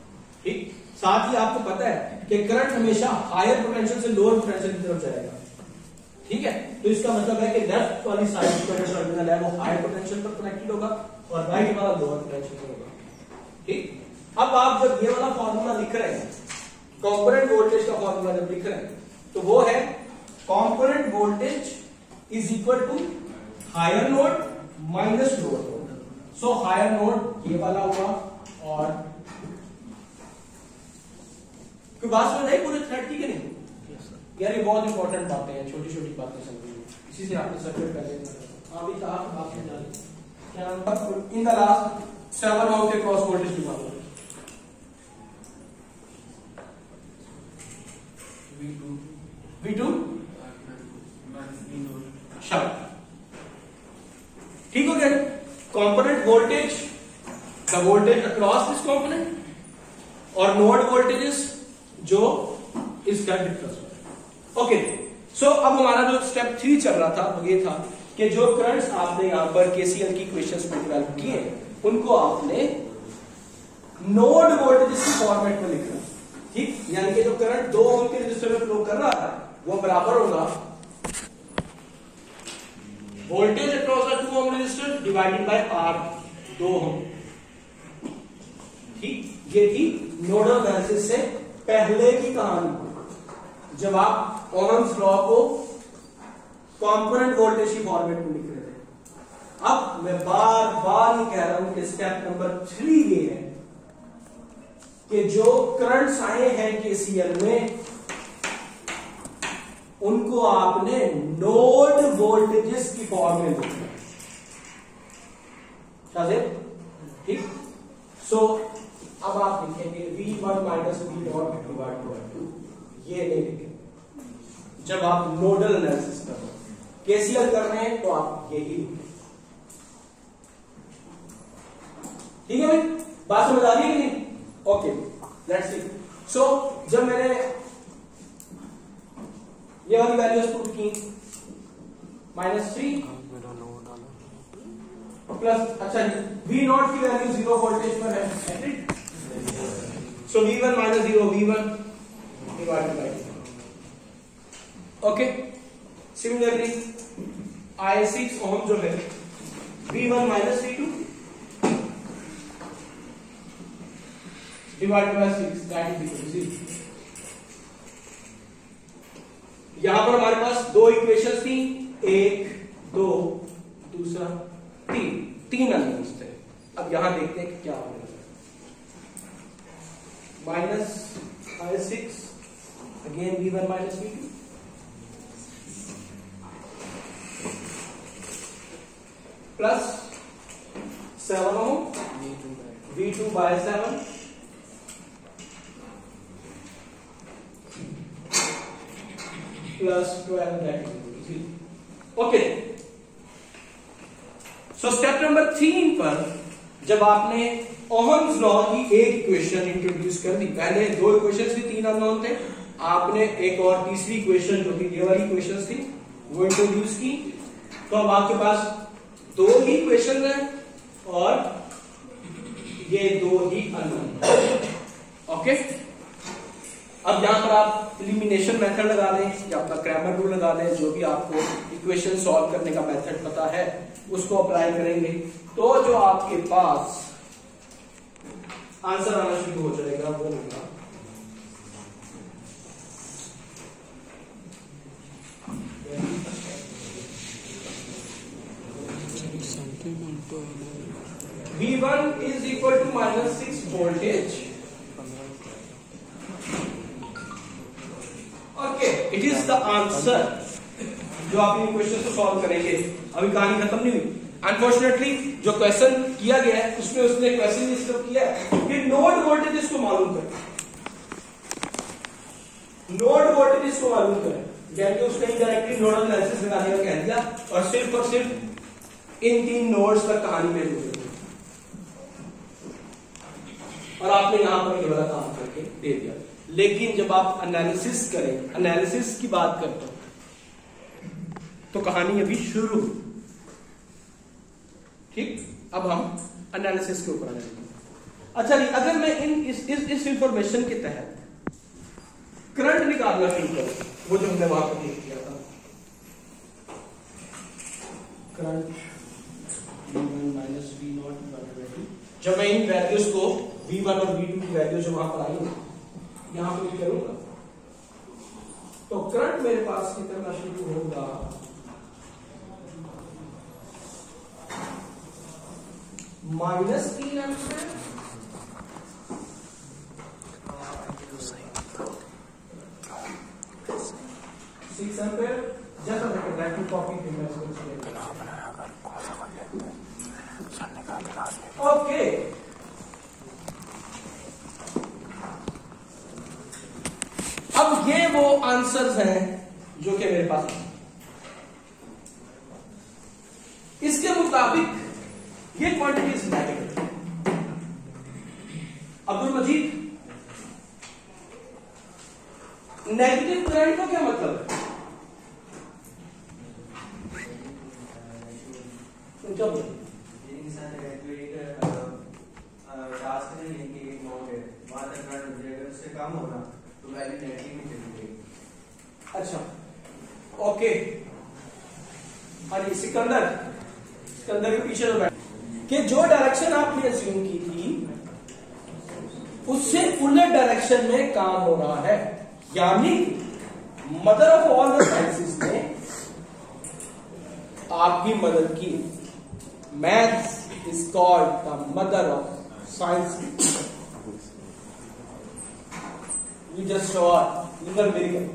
ठीक, साथ ही आपको पता है कि करंट हमेशा हायर पोटेंशियल से लोअर पोटेंशियल की तरफ जाएगा। ठीक है, तो इसका मतलब है कि लेफ्ट वाली साइड पर जो टर्मिनल है वो हायर पोटेंशियल पर कनेक्टेड होगा और राइट वाला लोअर पोटेंशियल पर होगा। ठीक, अब आप जब ये वाला फॉर्मूला लिख रहे हैं, कंपोनेंट वोल्टेज का फॉर्मूला जब लिख रहे हैं, तो वो है component voltage is equal to higher node minus lower node. So higher node ये वाला हुआ, और कोई बात समझ आई पूरे थ्रेड की कि नहीं? यार ये बहुत इंपॉर्टेंट बातें हैं, छोटी छोटी बातें समझिए, इसी से आपने सर्किट पहले अभी था बात समझा ली। क्या इन द लास्ट 7 ओम के क्रॉस वोल्टेज की बात V2 ठीक हो गया। Component voltage, the voltage across this component, और नोड वोल्टेजेस जो इसका डिफरेंस। ओके, सो अब हमारा जो स्टेप 3 चल रहा था वो ये था कि जो करंट्स आपने यहां पर केसीएल की क्वेश्चंस में डेवलप किए उनको आपने नोड वोल्टेजेस की फॉर्मेट में लिखना। ठीक, यानी कि जो करंट 2 ओम के रजिस्टर में फ्लो कर रहा है वो बराबर होगा voltage across the 2 ohm resistor divided by R 2 ohm. ठीक, ये थी नोडल एनालिसिस से पहले की कहानी, जब आप ओहम्स लॉ को कंपोनेंट वोल्टेज की फॉर्मेट में लिख रहे थे। अब मैं बार बार ये कह रहा हूं कि स्टेप नंबर 3 ये है कि जो करंट्स आए हैं केसीएल में उनको आपने नोड वोल्टेजेस की फॉर्म में लिखना है। ठीक। सो अब आप लिखेंगे V1 minus V dot divide by 2, ये नहीं लिखेंगे। जब आप नोडल एनालिसिस कर रहे हैं, केसीएल कर रहे हैं, तो आप यही लिखेंगे। ठीक है भाई, बात समझ आ रही है कि नहीं? Okay, let's see. सो जब मैंने ये वाली वैल्यूज पुट की -3 प्लस, अच्छा V नॉट की वैल्यू 0 वोल्टेज पर है, so V1 minus 0 V1 divided by 2। Okay, similarly I6 ohm जो है V1 minus V2 divided by 6, that is equal to 0। यहां पर हमारे पास दो इक्वेशंस थी, 1 2 दूसरा 3 अननोन्स थे। अब यहां देखते हैं कि क्या होगा। Minus I6 again V1 minus V2 plus 7 ohm V2 by 7 plus 12 that is 0। Okay, so step number 3 पर जब आपने ओहम्स लॉ की एक इक्वेशन इंट्रोड्यूस कर दी, पहले दो इक्वेशंस थी, 3 अननोन थे, आपने एक और तीसरी इक्वेशन जो कि ये वाली इक्वेशंस थी वो इंट्रोड्यूस की, तो अब आपके पास दो ही इक्वेशन है और ये दो ही अननोन। ओके, अब यहां पर आप एलिमिनेशन मेथड लगा लें या अपना क्रैमर रूल लगा लें, जो भी आपको इक्वेशन सॉल्व करने का मेथड पता है उसको अप्लाई करेंगे, तो जो आपके पास आंसर आना शुरू हो जाएगा वो होगा V1 is equal to -6 voltage. Okay, it is the answer जो आप इन क्वेश्चन को सॉल्व करेंगे। अभी कहानी खत्म नहीं हुई। अनफॉर्चुनेटली जो क्वेश्चन किया गया है उसमें उसने क्वेश्चन डिस्कस किया है कि नोड वोल्टेज को मालूम करें, नोड वोल्टेज को मालूम करें, यानी कि उसने डायरेक्टली नोडल एनालिसिस लगाने का कह दिया और सिर्फ इन 3 नोड्स तक कहानी में जुड़े और आपने यहां पर ये वाला काम करके दे दिया। लेकिन जब आप एनालिसिस करें, एनालिसिस की बात करते हो तो कहानी अभी शुरू। ठीक, अब हम एनालिसिस के ऊपर आएंगे। अच्छा जी, अगर मैं इस इंफॉर्मेशन के तहत करंट निकालना शुरू करूं, वो जो हमने वहां पर देख किया था, current V1 minus V0 divided by 2, जब मैं इन वैल्यूज को V1 और V2 की वैल्यू जो वहां पर आई यहां पर करूंगा तो करंट मेरे पास निकलना शुरू होगा -3 एम्पीयर, सिक्स एम्पीयर। जैसा मैं कॉपी ओके, अब ये वो आंसर्स हैं जो कि मेरे पास हैं। इसके मुताबिक ये quantity is negative. Abdul Majeed, negative current का क्या मतलब है? कम होना तो वैल्यू नेगेटिव में चली जाएगी। अच्छा, ओके। हाँ जी, सिकंदर के पीछे तो बैठ कि जो डायरेक्शन आपने अज्यूम की थी उससे उलट डायरेक्शन में काम हो रहा है, यानी mother of all the sciences ने आपकी मदद की। Maths is called the mother of science. You just saw lunar miracle.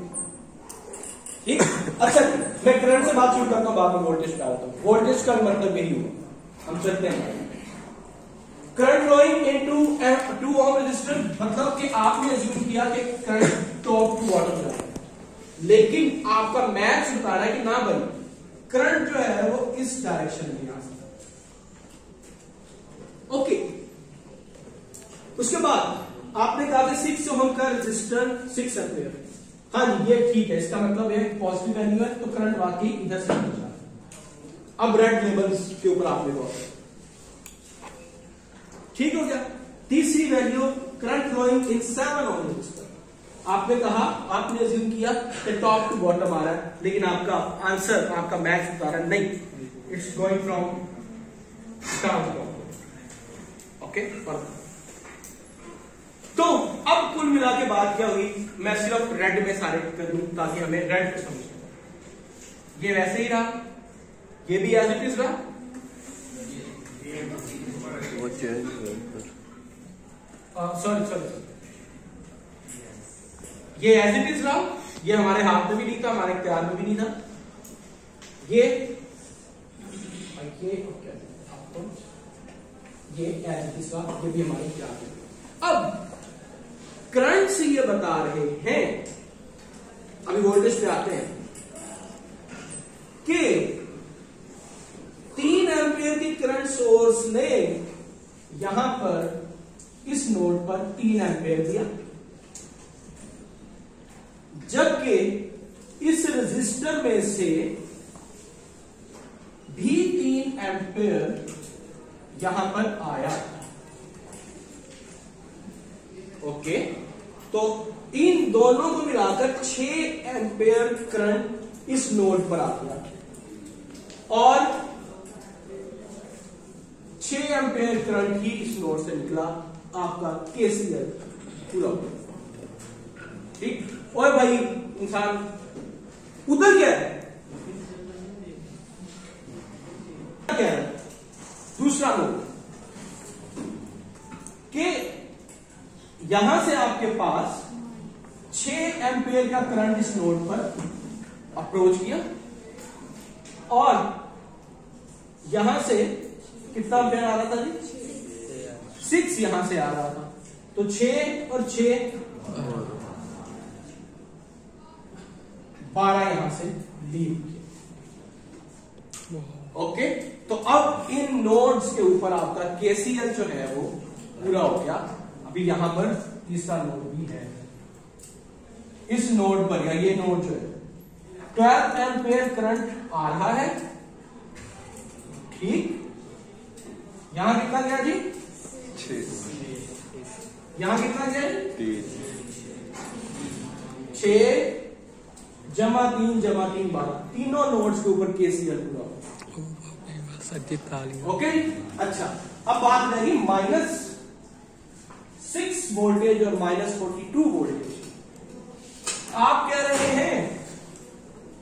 ठीक। अच्छा मैं करंट से बात शुरू करता हूं, बाद में वोल्टेज पे आता हूं। वोल्टेज का मतलब यही हुआ, हम चलते हैं। Current flowing into 2 ohm resistor, मतलब कि आपने अज्यूम किया कि करंट टॉप टू बॉटम जा रहा है, लेकिन आपका मैथ्स बता रहा है कि ना भाई करंट जो है वो इस डायरेक्शन में आ सकता है। ओके, उसके बाद आपने कहा कि 6 ओम का रेजिस्टर 6 एम्पीयर, हाँ जी ये ठीक है, इसका मतलब है पॉजिटिव वैल्यू है तो करंट वाकई इधर से निकल रहा है। अब रेड लेबल्स के ऊपर आपने गौर, ठीक हो गया। तीसरी value current flowing in 7 ohm resistor, आपने कहा, आपने अज्यूम किया कि टॉप टू बॉटम आ रहा है, लेकिन आपका आंसर, आपका मैथ्स बता रहा है नहीं, it's going from down to bottom. Okay, तो अब कुल मिला के बात क्या हुई, मैं सिर्फ रेड में सारे कर दूं ताकि हमें रेड को समझ। ये वैसे ही रहा, ये भी एज इट इज रहा, सॉरी ये एज इट इज रहा, ये हमारे हाथ में भी नहीं था, हमारे इख्तियार में भी नहीं था। ये एज इट इज रहा, ये भी हमारे इख्तियार में। अब करंट से ये बता रहे हैं, अभी वोल्टेज पे आते हैं, कि 3 एम्पीयर की करंट सोर्स ने यहां पर इस नोड पर 3 एम्पीयर दिया, जबकि इस रजिस्टर में से भी 3 एम्पीयर यहां पर आया। ओके, तो इन दोनों को मिलाकर 6 एम्पीयर करंट इस नोड पर आ गया और 6 एम्पीयर करंट ही इस नोड से निकला, आपका केसीएल पूरा। ठीक, और भाई इंसान उधर क्या है, क्या है दूसरा नोड के यहां से आपके पास 6 एम्पीयर का करंट इस नोड पर अप्रोच किया और यहां से कितना एम्पीयर आ रहा था जी, 6 यहां से आ रहा था, तो 6 और 6 12 यहां से लीव किया। ओके, तो अब इन नोड्स के ऊपर आपका केसीएल जो है वो पूरा हो गया। अभी यहां पर तीसरा नोड भी है, इस नोड पर या ये नोड जो है 12 एम्पीयर करंट आ रहा है। ठीक, यहां कितना गया जी, 6, यहां कितना गया, 6 जमा 3 जमा 3 12, तीनों नोड्स के ऊपर केसीएल पूरा। ओके, अच्छा अब बात रहेगी -6 वोल्टेज और -42 वोल्टेज। आप कह रहे हैं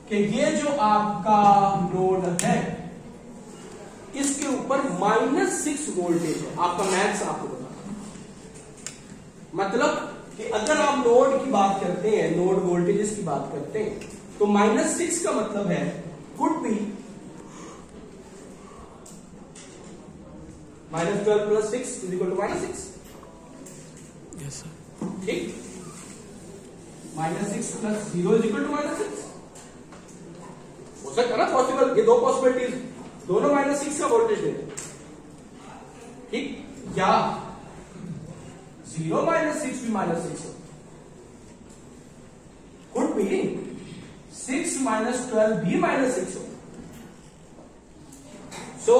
कि ये जो आपका नोड है इसके ऊपर -6 वोल्टेज है, आपका मैथ्स आपको बता, मतलब कि अगर आप नोड की बात करते हैं, नोड वोल्टेजेस की बात करते हैं, तो -6 का मतलब है कुड बी -12 + 6 = -6। यस सर, ठीक, -6 + 0 = -6 हो सकता है ना, पॉसिबल, ये दो पॉसिबिलिटीज, दोनों -6 का वोल्टेज देते, ठीक, या 0 - 6 भी -6 हो, could be 6 - 12 भी -6 हो। So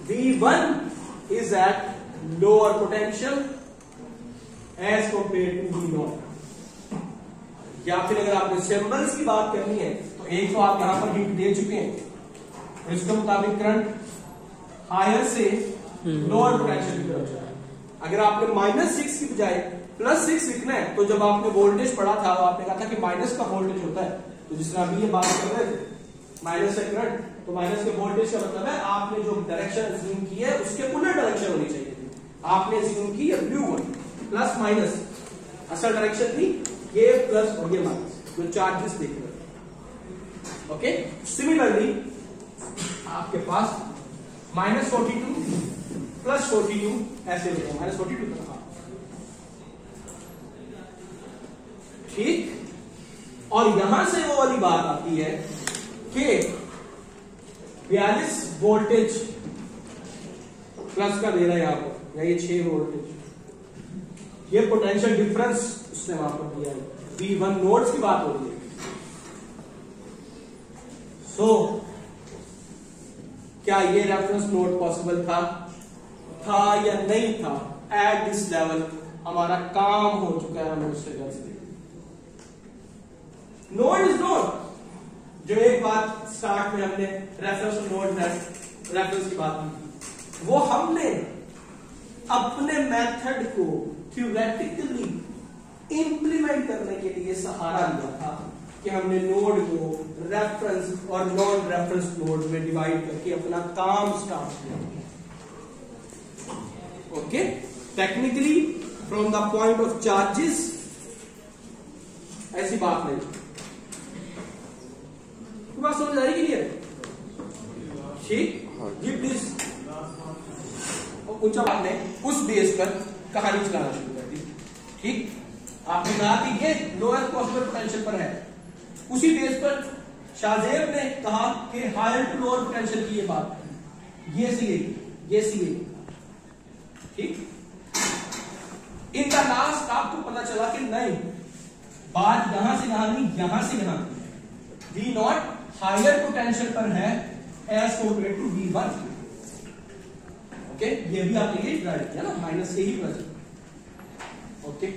V1 is at lower potential as compared to V0। या फिर अगर आपने सिंबल्स की बात करनी है तो एक तो आप यहां पर हिंट दे चुके हैं, तो इसके मुताबिक करंट हायर से लोअर पोटेंशियल की तरफ जाए। अगर आपने -6 की बजाय +6 लिखना है, तो जब आपने वोल्टेज पढ़ा था आपने कहा था कि माइनस का वोल्टेज होता है, तो जिस तरह अभी ये बात कर रहे थे माइनस से करंट, तो माइनस के वोल्टेज का मतलब है आपने जो डायरेक्शन अज्यूम की है उसके उलट डायरेक्शन होनी चाहिए थी। आपने अज्यूम की है ब्लू वन, प्लस माइनस असल डायरेक्शन थी ये प्लस और ये माइनस, जो चार्जेस देख रहे ओके, सिमिलरली आपके पास -42 + 42 ऐसे होता है, -42 तक। ठीक, और यहां से वो वाली बात आती है कि 42 वोल्टेज प्लस का दे रहा है यहां पर, या ये 6 वोल्टेज, ये पोटेंशियल डिफरेंस उसने वहां पर दिया है। V1 नोड्स की बात हो रही है। सो क्या ये रेफरेंस नोड पॉसिबल था या नहीं था? एट दिस लेवल हमारा काम हो चुका है, हमें उससे जल्दी नोड इज नोड। जो एक बात स्टार्ट में हमने रेफरेंस नोड रेफरेंस की बात की थी, वो हमने अपने मेथड को थ्योरेटिकली इंप्लीमेंट करने के लिए सहारा लिया था कि हमने नोड को रेफरेंस और नॉन रेफरेंस नोड में डिवाइड करके अपना काम स्टार्ट किया। Okay, technically from the point of charges ऐसी बात नहीं। बात समझ आ रही कि नहीं? ठीक, गिव दिस ऊंचा बात ने उस बेस पर कहानी चलाना शुरू कर दी। ठीक, आपने कहा कि ये लोएस्ट पॉसिबल पोटेंशियल पर है, उसी बेस पर शाहजेब ने कहा कि हायर टू लोअर पोटेंशियल की ये बात, ये सी ठीक। इन द लास्ट आपको पता चला कि नहीं, बात यहां से यहां नहीं, यहां से यहां। V0 हायर पोटेंशियल पर है as compare to V1। Okay, ये भी आपने ये राइट किया ना, माइनस से ही प्लस। ओके,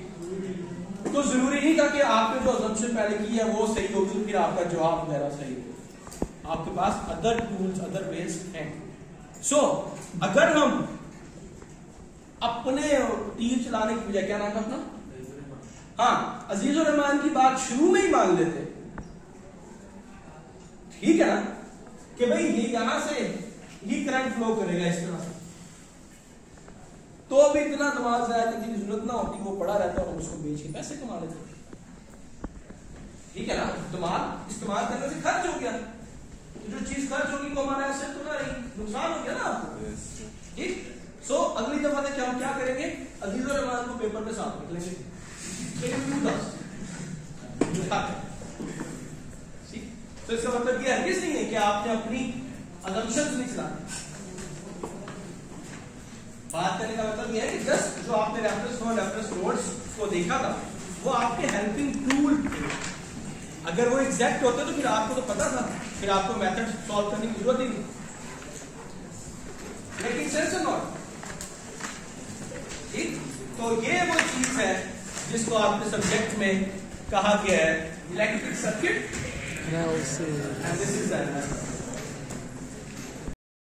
तो जरूरी नहीं था कि आपने जो असम्पशन पहले की है वो सही होगी, फिर आपका जवाब वगैरह सही हो। आपके पास अदर टूल्स, अदर वेज हैं। सो अगर हम अपने तीर चलाने की बजाय, क्या नाम था अपना, हाँ, अजीजुर रहमान की बात शुरू में ही मान लेते, ठीक है ना, कि भाई ये यहां से ही करंट फ्लो करेगा इस तरह से, तो भी इतना दिमाग ज़ाया करने की जरूरत ना होती, वो पड़ा रहता और हम उसको बेच के पैसे कमा लेते। ठीक है ना, दिमाग इस्तेमाल करने से खर्च हो गया, तो जो चीज खर्च होगी वो हमारा ऐसे तो ना रही, नुकसान हो गया ना आपको। ठीक, सो अगली दफा से हम क्या करेंगे, अजीजुर रहमान को पेपर पे साथ रख लेंगे, तो इसका मतलब ये हरगिज़ नहीं है कि आपने अपनी असम्पशंस नहीं चलानी। बात करने का मतलब ये है कि जस्ट जो आपने रेफरेंस नोड्स को देखा था वो आपके हेल्पिंग टूल थे। अगर वो एग्जैक्ट होते तो फिर आपको तो पता था, फिर आपको मेथड सॉल्व करने की जरूरत ही नहीं। लेकिन सेंस नॉट, ठीक, तो ये वो चीज है जिसको आपके सब्जेक्ट में कहा गया है electric circuit, and this is